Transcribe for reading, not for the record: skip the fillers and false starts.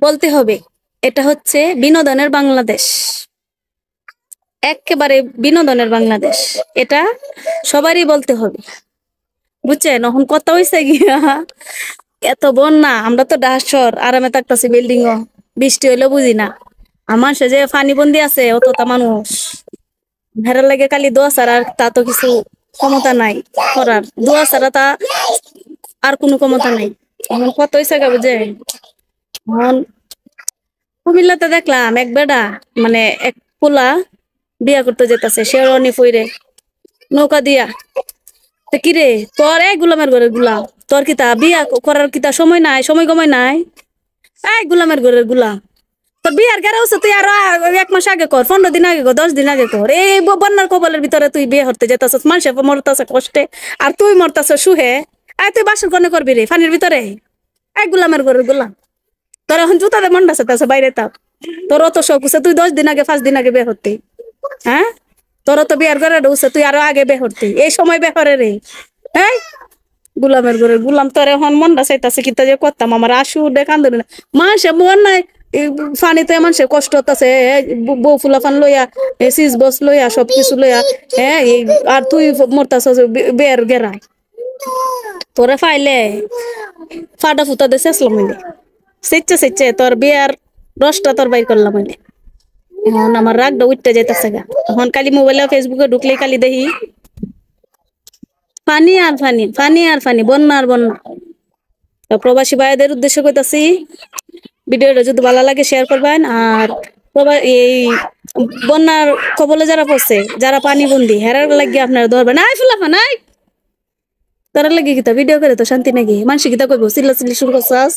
বলতে হবে এটা হচ্ছে বিনোদনের বাংলাদেশ, একেবারে বিনোদনের বাংলাদেশ। এটা সবারই বলতে হবে, বুঝছেন? এখন কথা হইছে গিয়া এত বন্যা, আমরা তো ডাসর আরামে থাকতেছি বিল্ডিং ও, বৃষ্টি হইলেও বুঝি না। আমার সে যে ফানি বন্দি আছে অতটা মানুষ, ভেড়ার লাগে খালি দোয়া ছাড়া আর তা তো কিছু ক্ষমতা নাই করার, দোয়া ছাড়া তা আর কোনো ক্ষমতা নাই। এখন কত হইছে গা বুঝে, এখন কুমিল্লাতে দেখলাম এক বেডা, মানে এক পোলা বিয়া করতে যেতেছে শেরওয়ানি পইরে নৌকা দিয়া। তো কিরে তোর এই গুলামের ঘরের গুলাম, তোর কিতা বিয়া করার কিতা সময় নাই, সময় কময় নাই? এই গুলামের ঘরের গুলাম, তোর বিয়ার গেরা হচ্ছে তুই আরো 1 মাস আগে কর, 15 দিন আগে কর, 10 দিন আগে কর। এই বন্যার কবলের ভিতরে তুই বিয়ে হতে যেতেছিস, মানুষ মরতেছে কষ্টে আর তুই মরতেছ সুহে। এই তুই বাসর কনে করবি রে ফানির ভিতরে? এই গুলামের ঘরের গুলাম, তোর এখন জুতাতে মন্ডা আছে বাইরে তাও, তোর অত শখ হচ্ছে তুই 10 দিন আগে 5 দিন আগে বিয়ে হতে। হ্যাঁ, তোর তো বিয়ার ঘরে ঢুকছে তুই আরো আগে বিয়ে হতে, এই সময় বিয়ে করে রে। হ্যাঁ, গুলামের ঘরে গুলাম, তোর এখন মনটা চাইতাছে কিতা যে করতাম, আমার আশু দেখান ধরে না মানুষে মন নাই। ফানিতে মানুষের কষ্ট হতাছে, বউ ফুলা ফান লইয়া, সিজ বস লইয়া, সবকিছু লইয়া। হ্যাঁ, আর তুই মরতাছ বের গেরায়, তোরে ফাইলে ফাটা ফুটা দে শেষলাম হইলে, সেচ্ছে সেচ্ছে তোর বিয়ার রসটা তোর বাই করলাম হইলে। এখন আমার রাগটা উঠতে যাইতেছে গা, এখন কালি মোবাইলে ফেসবুকে ঢুকলেই কালি দেখি পানি আর পানি, পানি আর পানি, বন্যা আর বন্যা। তো প্রবাসী ভাইদের উদ্দেশ্য কইতাছি, ভিডিওটা যদি ভালো লাগে শেয়ার করবেন। আর এই বন্যার কবলে যারা পড়ছে, যারা পানি বন্দি, হেরার লাগিয়ে আপনারা ধরবেন। আই ফুলাফা নাই, তারা লাগে কিতা ভিডিও করে তো শান্তি নাকি? মানুষ কিতা কইব চিল্লা চিল্লি শুরু করছাস?